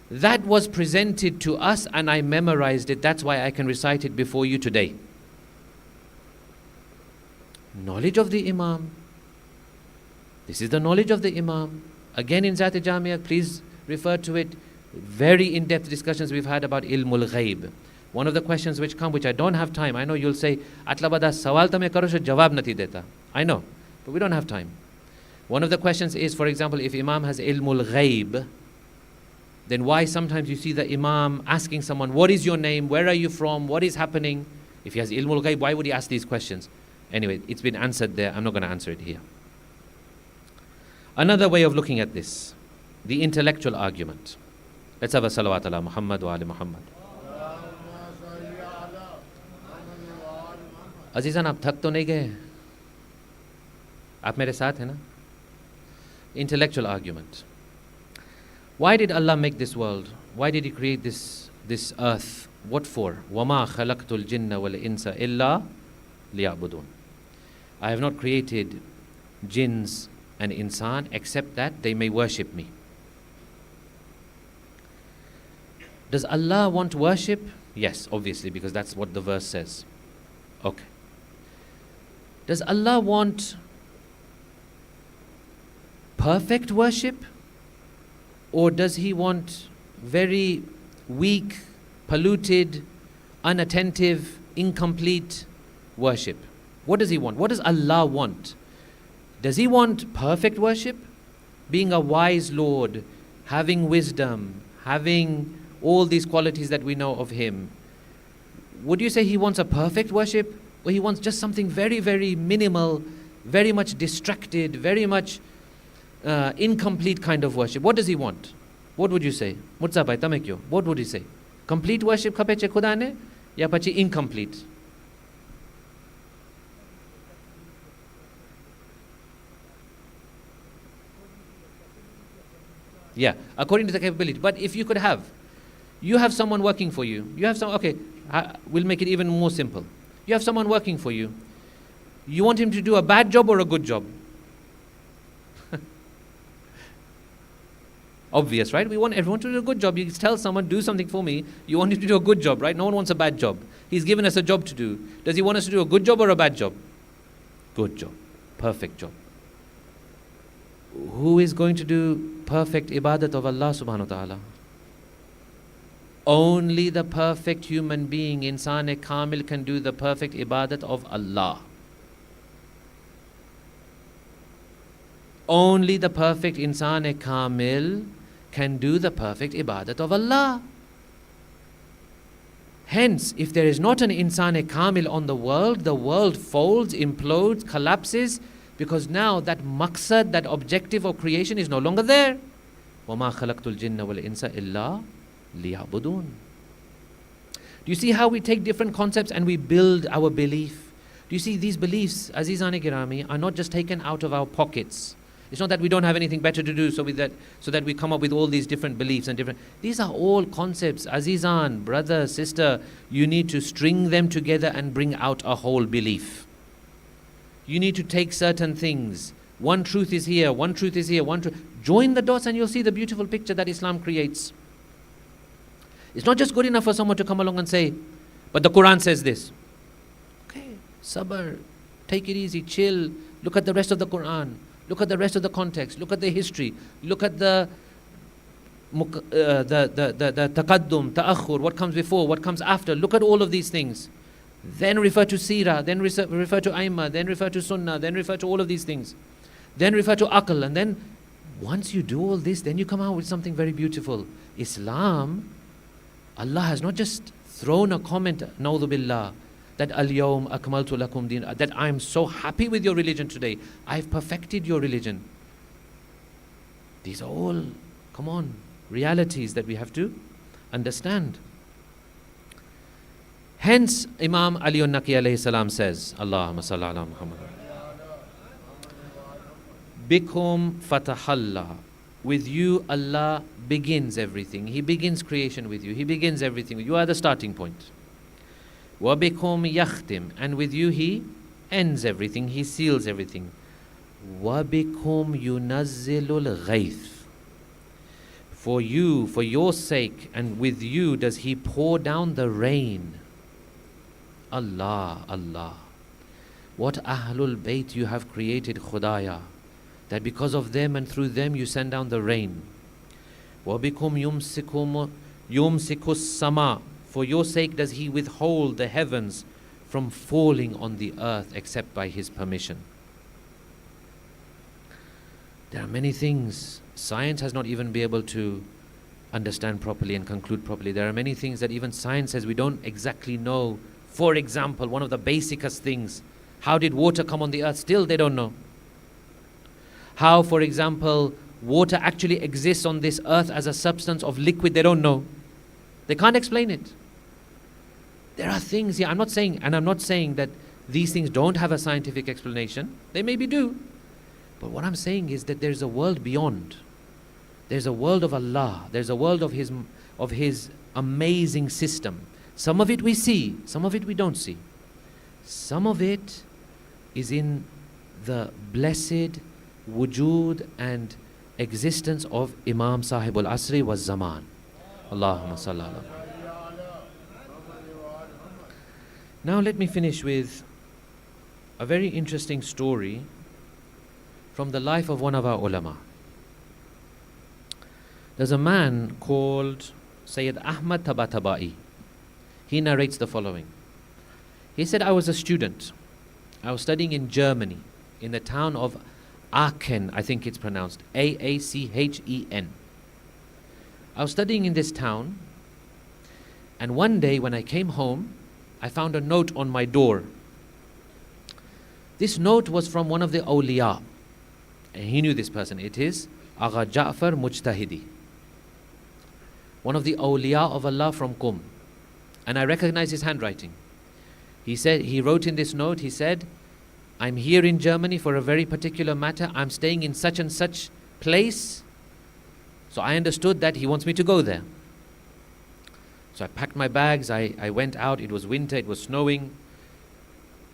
that was presented to us and I memorized it. That's why I can recite it before you today. Knowledge of the Imam. This is the knowledge of the Imam. Again in Zat-e Jamia, please refer to it. Very in-depth discussions we've had about ilmul ghaib. One of the questions which come, which I don't have time, I know you'll say, Atla bada sawal tame karo sho jawab nati deta. I know, but we don't have time. One of the questions is, for example, if Imam has ilmul ghaib, then why sometimes you see the Imam asking someone, what is your name, where are you from, what is happening? If he has ilmul ghaib, why would he ask these questions? Anyway, it's been answered there, I'm not going to answer it here. Another way of looking at this, the intellectual argument. Let's have a salawat ala Muhammad wa ali Muhammad. अजीज़ान आप थक तो नहीं गए? आप मेरे साथ हैं ना? Intellectual argument. Why did Allah make this world? Why did He create this earth? What for? وَمَا خَلَقْتُ الْجِنَّ وَالْإِنسَ إِلَّا لِيَعْبُدُونَ. I have not created jinns and insan except that they may worship me. Does Allah want worship? Yes, obviously, because that's what the verse says. Okay. Does Allah want perfect worship? Or does He want very weak, polluted, unattentive, incomplete worship. What does He want? What does Allah want? Does He want perfect worship? Being a wise Lord, having wisdom, having all these qualities that we know of Him. Would you say He wants a perfect worship? Or He wants just something very, very minimal, very much distracted, very much incomplete kind of worship? What does He want? What would you say? What would you say? Complete worship khape che khuda ne ya pachi incomplete? Yeah, according to the capability. But if you could have, you have someone working for you. You have some, okay, we'll make it even more simple. You have someone working for you. You want him to do a bad job or a good job? Obvious, right? We want everyone to do a good job. You tell someone, do something for me. You want him to do a good job, right? No one wants a bad job. He's given us a job to do. Does he want us to do a good job or a bad job? Good job. Perfect job. Who is going to do perfect ibadat of Allah subhanahu wa ta'ala? Only the perfect human being, insan kamil, can do the perfect ibadat of Allah. Only the perfect insan kamil can do the perfect ibadat of Allah. Hence, if there is not an insan kamil on the world folds, implodes, collapses, because now that maqsad, that objective of creation is no longer there. وَمَا خَلَقْتُ الْجِنَّ وَالْإِنسَ إِلَّا لِيَعْبُدُونَ. Do you see how we take different concepts and we build our belief? Do you see these beliefs, Azizane Girami, are not just taken out of our pockets. It's not that we don't have anything better to do, so that we come up with all these different beliefs and different. These are all concepts, Azizan, brother, sister. You need to string them together and bring out a whole belief. You need to take certain things. One truth is here, one truth is here, one truth. Join the dots and you'll see the beautiful picture that Islam creates. It's not just good enough for someone to come along and say, but the Quran says this. Okay, sabr, take it easy, chill. Look at the rest of the Quran. Look at the rest of the context. Look at the history. Look at the taqaddum, ta'akhur, what comes before, what comes after. Look at all of these things. Then refer to seerah, then refer to aimah, then refer to sunnah, then refer to all of these things. Then refer to aql, and then once you do all this, then you come out with something very beautiful. Islam, Allah has not just thrown a comment, na'udhu billah, that al-yawm akmaltu lakum din, that I am so happy with your religion today. I've perfected your religion. These are all, come on, realities that we have to understand. Hence, Imam Ali al-Naqi alayhi salam says, Allahumma salli ala Muhammad. Bikum fatahalla. With you, Allah begins everything. He begins creation with you. He begins everything. You are the starting point. Wa bikum yakhtim. And with you, He ends everything. He seals everything. Wa bikum yunazzilul ghayth. For you, for your sake, and with you does He pour down the rain. Allah, Allah. What Ahlul Bayt you have created, Khudaya, that because of them and through them you send down the rain. وَبِكُمْ يُمْسِكُ sama. For your sake does He withhold the heavens from falling on the earth except by His permission. There are many things science has not even been able to understand properly and conclude properly. There are many things that even science says we don't exactly know. For example, one of the basicest things, how did water come on the earth? Still they don't know. How, for example, water actually exists on this earth as a substance of liquid, they don't know. They can't explain it. There are things here, I'm not saying that these things don't have a scientific explanation. They maybe do. But what I'm saying is that there's a world beyond. There's a world of Allah. There's a world of His amazing system. Some of it we see, some of it we don't see. Some of it is in the blessed wujud and existence of Imam Sahibul Asri was Zaman. Allahumma salli ala. Now let me finish with a very interesting story from the life of one of our ulama. There's a man called Sayyid Ahmad Tabatabai. He narrates the following. He said, I was a student. I was studying in Germany, in the town of Aachen, I think it's pronounced, Aachen. I was studying in this town, and one day when I came home, I found a note on my door. This note was from one of the awliya. And he knew this person. It is Agha Ja'far Mujtahidi, one of the awliya of Allah from Qum. And I recognize his handwriting. He said, he wrote in this note, he said, I'm here in Germany for a very particular matter. I'm staying in such and such place. So I understood that he wants me to go there. So I packed my bags, I went out. It was winter, it was snowing.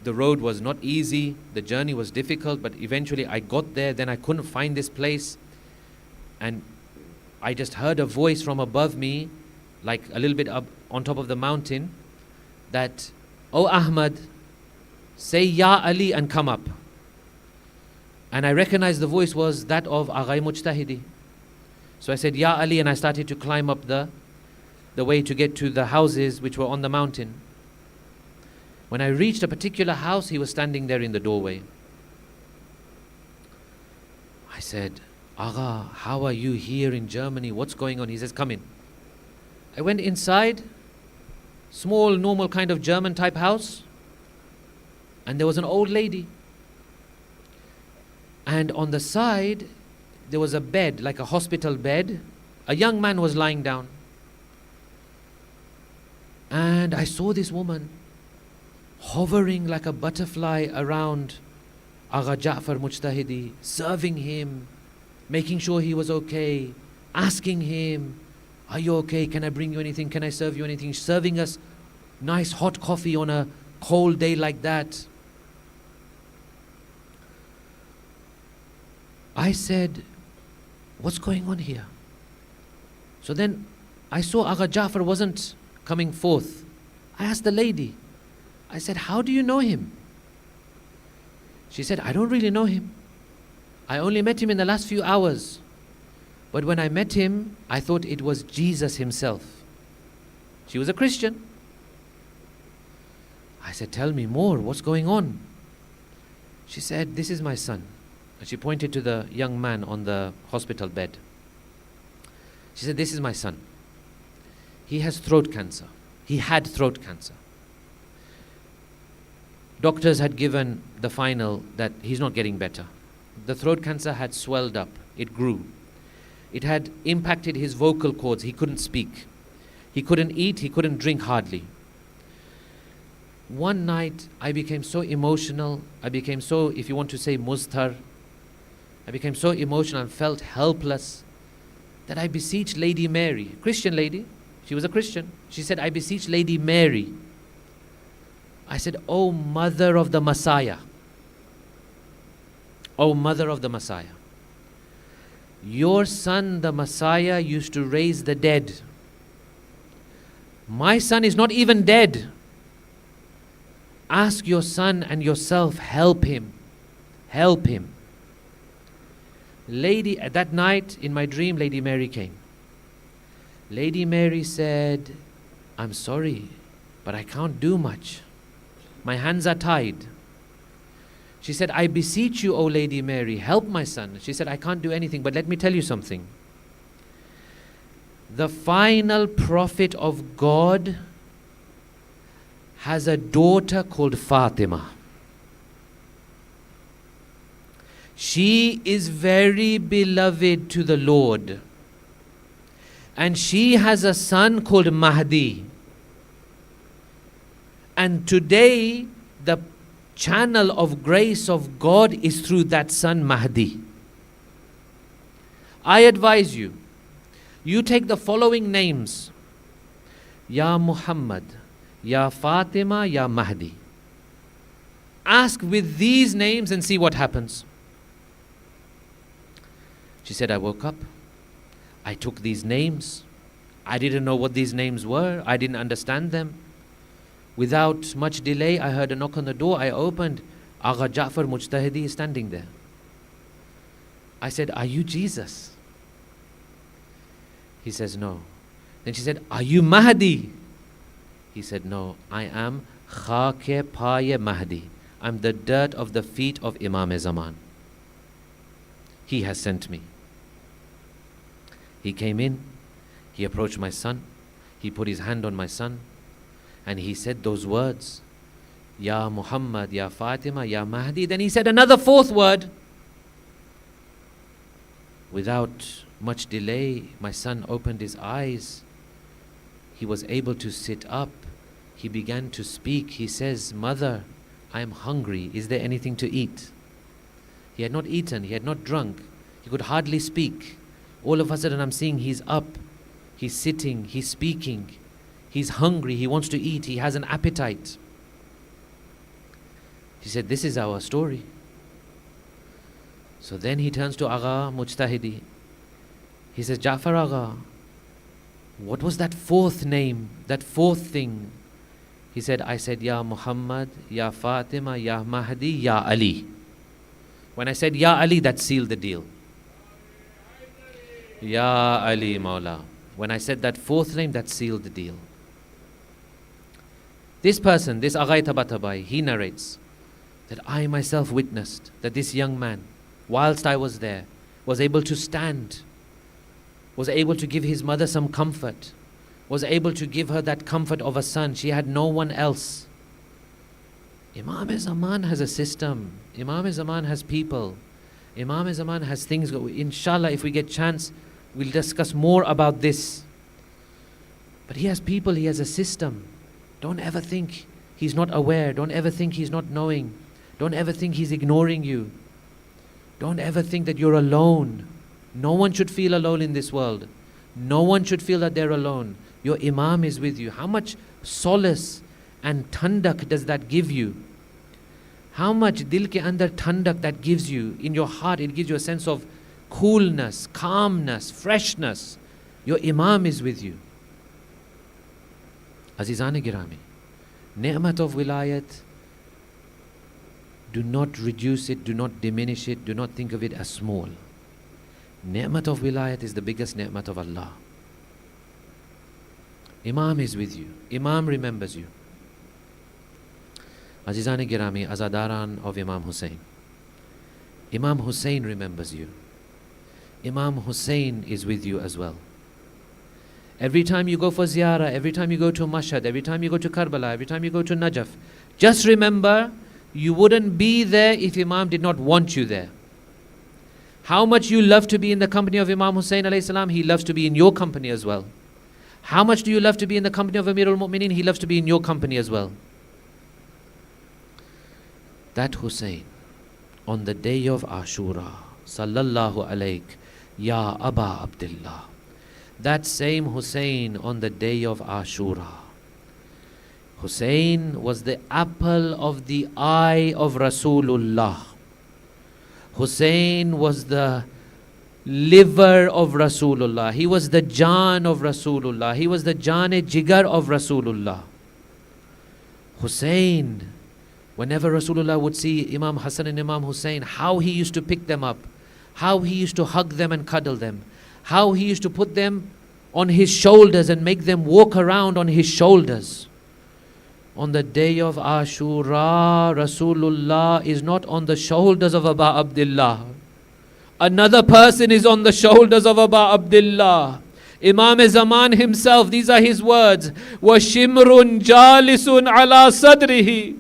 The road was not easy, the journey was difficult, but eventually I got there. Then I couldn't find this place, and I just heard a voice from above me, like a little bit up on top of the mountain, that, "Oh Ahmad, say Ya Ali and come up." And I recognized the voice was that of Agha Mujtahidi. So I said Ya Ali, and I started to climb up the way to get to the houses which were on the mountain. When I reached a particular house, he was standing there in the doorway. I said, "Agha, how are you here in Germany? What's going on?" He says, "Come in." I went inside, small, normal kind of German type house, and there was an old lady. And on the side, there was a bed, like a hospital bed. A young man was lying down. And I saw this woman hovering like a butterfly around Agha Ja'far Mujtahidi, serving him, making sure he was okay, asking him, "Are you okay? Can I bring you anything? Can I serve you anything?" Serving us nice hot coffee on a cold day like that. I said, "What's going on here?" So then I saw Agha Ja'far wasn't coming forth. I asked the lady, I said, "How do you know him?" She said, "I don't really know him. I only met him in the last few hours. But when I met him, I thought it was Jesus himself." She was a Christian. I said, "Tell me more, what's going on?" She said, "This is my son." And she pointed to the young man on the hospital bed. She said, "This is my son. He has throat cancer. He had throat cancer. Doctors had given the final that he's not getting better. The throat cancer had swelled up. It grew. It had impacted his vocal cords. He couldn't speak. He couldn't eat. He couldn't drink hardly. One night, I became so emotional. I became so, if you want to say, mustar. I became so emotional and felt helpless that I beseeched Lady Mary, Christian lady. She was a Christian. She said, "I beseech Lady Mary." I said, "Oh Mother of the Messiah. Oh Mother of the Messiah. Your son, the Messiah, used to raise the dead. My son is not even dead. Ask your son and yourself, help him. Help him." Lady, at that night in my dream, Lady Mary came. Lady Mary said, "I'm sorry, but I can't do much. My hands are tied." She said, "I beseech you, O Lady Mary, help my son." She said, "I can't do anything, but let me tell you something. The final prophet of God has a daughter called Fatima. She is very beloved to the Lord. And she has a son called Mahdi. And today, the channel of grace of God is through that son Mahdi. I advise you, you take the following names: Ya Muhammad, Ya Fatima, Ya Mahdi. Ask with these names and see what happens." She said, "I woke up. I took these names. I didn't know what these names were. I didn't understand them. Without much delay, I heard a knock on the door. I opened. Agha Ja'far Mujtahidi is standing there. I said, "Are you Jesus?" He says, "No." Then she said, "Are you Mahdi?" He said, no, I am khake paye Mahdi. I'm the dirt of the feet of Imam Zaman. He has sent me. He came in, he approached my son, he put his hand on my son, and he said those words, Ya Muhammad, Ya Fatima, Ya Mahdi. Then he said another fourth word. Without much delay, my son opened his eyes. He was able to sit up. He began to speak. He says, Mother, I am hungry. Is there anything to eat? He had not eaten. He had not drunk. He could hardly speak. All of a sudden I'm seeing he's up. He's sitting. He's speaking. He's hungry. He wants to eat. He has an appetite. He said, this is our story. So then he turns to Agha Mujtahidi. He says, Ja'far Agha, what was that fourth name, that fourth thing? He said, I said, Ya Muhammad, Ya Fatima, Ya Mahdi, Ya Ali. When I said Ya Ali, that sealed the deal. Ya Ali Mawla. When I said that fourth name, that sealed the deal. This person, this Agha Tabatabai, he narrates that I myself witnessed that this young man, whilst I was there, was able to stand, was able to give his mother some comfort, was able to give her that comfort of a son. She had no one else. Imam Zaman has a system. Imam Zaman has people. Imam Zaman has things. Inshallah, if we get chance, we'll discuss more about this. But he has people, he has a system. Don't ever think he's not aware. Don't ever think he's not knowing. Don't ever think he's ignoring you. Don't ever think that you're alone. No one should feel alone in this world. No one should feel that they're alone. Your Imam is with you. How much solace and tandak does that give you? How much dil ke andar tandak that gives you in your heart? It gives you a sense of coolness, calmness, freshness. Your Imam is with you. Azizane Girami, ni'mat of wilayat, do not reduce it, do not diminish it, do not think of it as small. Ni'mat of wilayat is the biggest ni'mat of Allah. Imam is with you. Imam remembers you. Azizane Girami, Azadaran of Imam Hussein. Imam Hussein remembers you. Imam Hussein is with you as well. Every time you go for ziyarah, every time you go to Mashhad, every time you go to Karbala, every time you go to Najaf, just remember, you wouldn't be there if Imam did not want you there. How much you love to be in the company of Imam Hussein alayhi salam, he loves to be in your company as well. How much do you love to be in the company of Amirul Mu'mineen, he loves to be in your company as well. That Hussein, on the day of Ashura, sallallahu alayk, Ya Aba Abdullah. That same Hussein on the day of Ashura. Hussein was the apple of the eye of Rasulullah. Hussein was the liver of Rasulullah. He was the Jaan of Rasulullah. He was the Jaan-e-Jigar of Rasulullah. Hussein, whenever Rasulullah would see Imam Hassan and Imam Hussein, how he used to pick them up, how he used to hug them and cuddle them, how he used to put them on his shoulders and make them walk around on his shoulders. On the day of Ashura, Rasulullah is not on the shoulders of Abu Abdullah. Another person is on the shoulders of Abu Abdullah. Imam Zaman himself, these are his words. وَشِمْرٌ جَالِسٌ عَلَى صَدْرِهِ.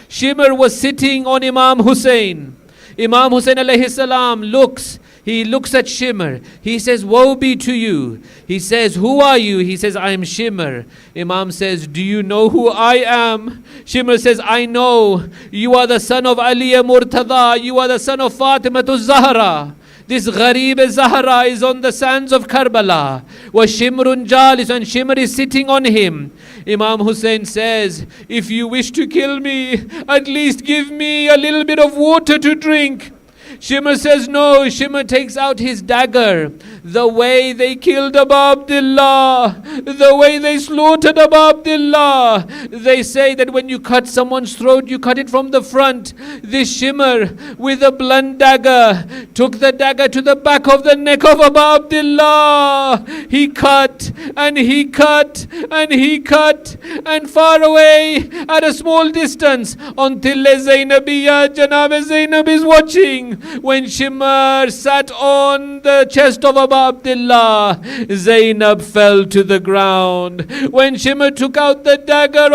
Shimr was sitting on Imam Hussein. Imam Hussein alayhi salam looks. He looks at Shimr. He says, woe be to you. He says, who are you? He says, I am Shimr. Imam says, do you know who I am? Shimr says, I know. You are the son of Ali Murtada. You are the son of Fatima Zahra. This Gharib Zahra is on the sands of Karbala. Was Shimrun Jalis, and Shimr is sitting on him. Imam Hussein says, if you wish to kill me, at least give me a little bit of water to drink. Shimr says no. Shimr takes out his dagger. the way they killed Abu Abdullah, the way they slaughtered Abu Abdullah. They say that when you cut someone's throat, you cut it from the front. This Shimr with a blunt dagger took the dagger to the back of the neck of Abu Abdullah. He cut and he cut and he cut, and far away at a small distance until Zainabiyya, Janab Zainab is watching. When Shimr sat on the chest of Abu Abdullah, Zainab fell to the ground. When Shimr took out the dagger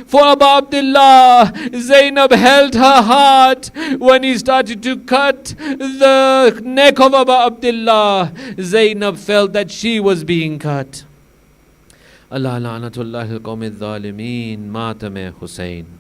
for Abu Abdullah, Zainab held her heart. When he started to cut the neck of Abu Abdullah, Zainab felt that she was being cut. Allah la'natullah al-qawmi al-zalimeen, Matame Hussein.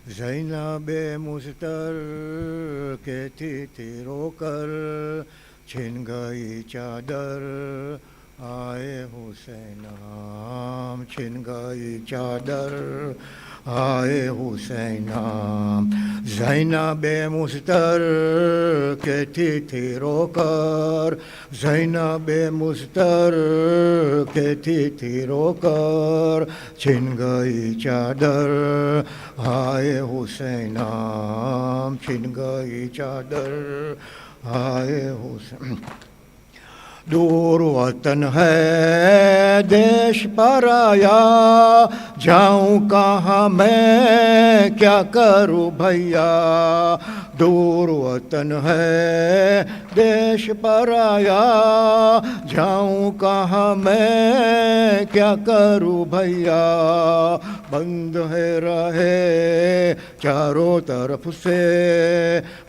ज़ैनबे मुस्तर कहती थी रोकर छिन गई चादर आए हुसैनाम छिन गई चादर आए हुसैनाम ज़ैनबे मुस्तर कहती थी रोकर ज़ैनबे मुस्तर कहती थी रोकर छिन गई चादर आए हुसैनाम छिन गई चादर आए हुसैन दूर वतन है देश पराया जाऊं कहाँ मैं क्या करूं भैया दूर वतन है देश पराया जाऊं कहाँ मैं क्या करूं भैया बंद है रहे चारों तरफ से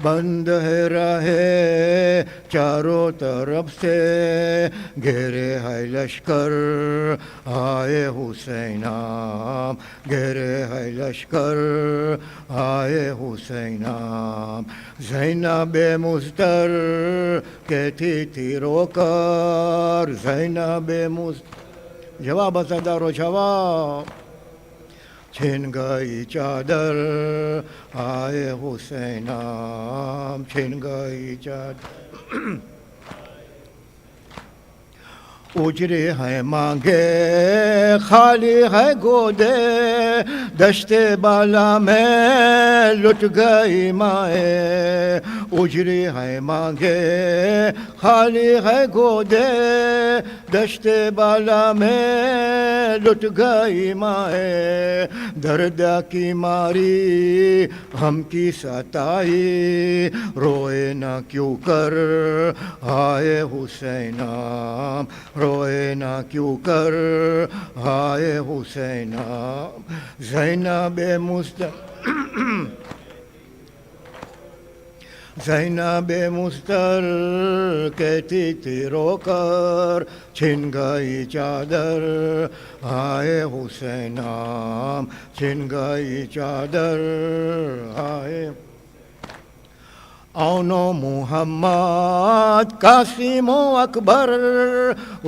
बंद है रहे चारों तरफ से घेरे है लश्कर आए हुसैनाम घेरे है लश्कर आए हुसैनाम ज़ैनबे मुस्तर कहती थी रोकर ज़ैनबे मुस्तर जवाब असदारो जवाब छिन गई चादर आए हुसैनाम छिन गई चादर उजरे हैं मांगे खाली है गोदे दश्ते बाला में लुट गई माए उजरे हैं मांगे खाली है गोदे दश्ते बाला में लुट गई माए दर्द की मारी हम की सताई रोए ना क्यों कर आए हुसैनाम रोए ना क्यों कर आए हुसैनाम ज़ैनबे मुस्तर ज़ैनबे मुस्तर कहती थी रोकर छिन गई चादर आए हुसैनाम छिन गई चादर आए औनो मुहम्मद कासिमो अकबर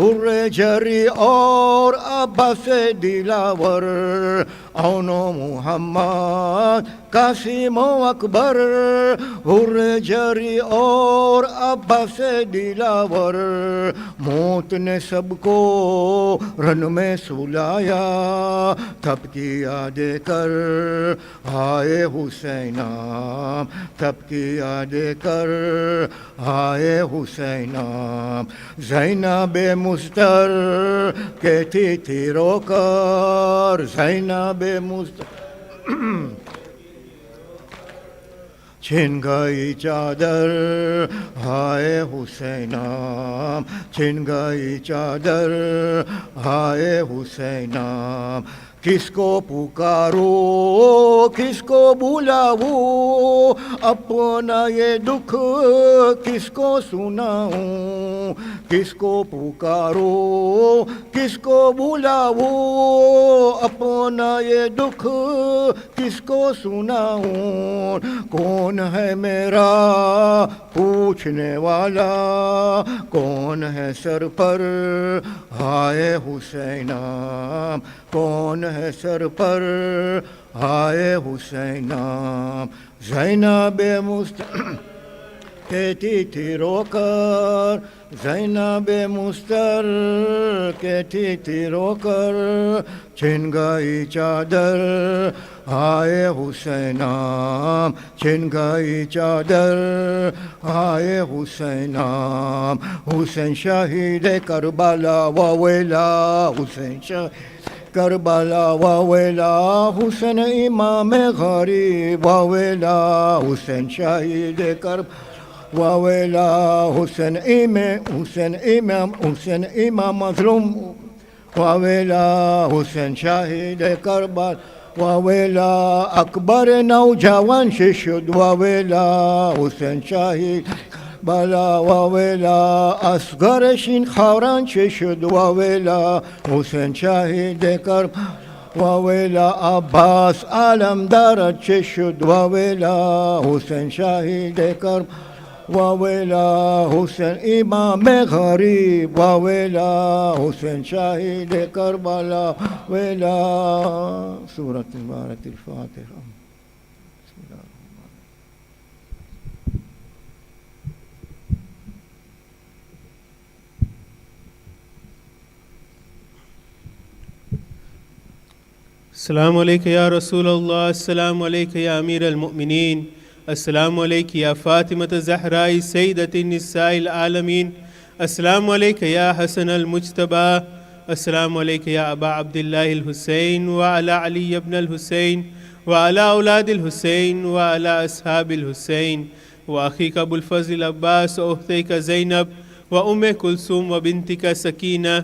उर्रे जरी और अब्बास दिलावर औनो मुहम्मद कासिमो अकबर उर्रे जरी और अब्बास दिलावर मौत ने सबको रन में सुलाया तब की यादें कर आए हुसैनाम तब की यादें कर आए हुसैनाम ज़ैनबे मुस्तर कहती थी रोकर ज़ैनबे मुस्तर छिन गई चादर आए हुसैनाम छिन गई चादर आए हुसैनाम किसको पुकारो किसको बुलाऊं, अपना ये दुख किसको सुनाऊं, किसको पुकारो किसको बुलाऊं, अपना ये दुख किसको सुनाऊं, कौन है मेरा पूछने वाला, कौन है सर पर हाय हुसैना, कौन है सर पर हाय हुसैना। ज़ैनबे कहती थी रोकर, ज़ैनबे मुस्तर कहती थी रोकर, छिन गई चादर हाय हुसैना, छिन गई चादर हाय हुसैना। हुसैन शहीद करबला वावेला, हुसैन शहीद करबला वावेला, हुसैन इमाम गरीब वावेला, हुसैन शहीद करबला वावेला, हुसैन इमाम मज़लूम वावेला, हुसैन शहीद करबला वावेला, अकबर नौजवान शिशुद वावेला, हुसैन शहीद बला वावेला, असगर शिन खावरान शिशुद वावेला, हुसैन शहीद करबला वावेला, अब्बास आलमदार शिशुद वावेला, हुसैन शहीद करबला वावेला, हुसैन इमाम गरीब वावेला, हुसैन शहीद करबला वावेला। सूरत मुबारक फातिहा। अस्सलामु अलैका या रसूल अल्लाह, अस्सलामु अलैका या अमीर अल-मुमिनीन, अस्सलामु अलैका या फ़ातिमत ज़हरा सय्यदतुन निसाइल आलमीन, अस्सलामु अलैका या हसन अल-मुज्तबा, अस्सलामु अलैका या अबा अब्दिल्लाह अल-हुसैन व अला अली इब्न अल-हुसैन व अला औलाद अल-हुसैन व अला अस्हाब अल-हुसैन व अखीका अबुल फ़ज़ल अब्बास व उख्तैका ज़ैनब व उम्मे कुलसूम व बिन्तिका सकीना।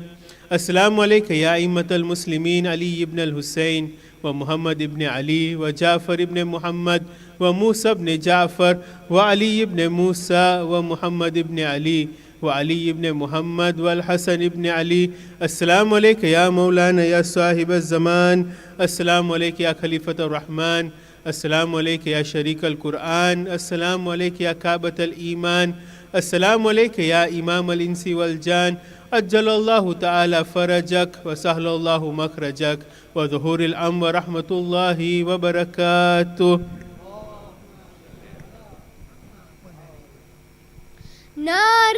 अस्सलामु अलैका या अइम्मतल मुस्लिमीन अली इब्न अल-हुसैन व मुहम्मद इब्न अली व जाफ़र इब्न मुहम्मद व मूसा इब्न जाफ़र व अली इब्न मूसा व मुहम्मद इब्न अली व अली इब्न मुहम्मद व हसन इब्न अली। अस्सलामु अलैका या मौलाना या साहिब ज़मान, अस्सलामु अलैका या खलीफतुर रहमान, अस्सलामु अलैका या शरीकल कुरआन, अस्सलामु अलैका या काबतल ईमान, अस्सलामु अलैका या इमाम अल इंसी वल जान, अज्जलल्लाहु तआला फरजक व सहलल्लाहु मखरजक व ज़ुहूरिल अम्र व रहमतुल्लाहि व बरकातुहू। नारे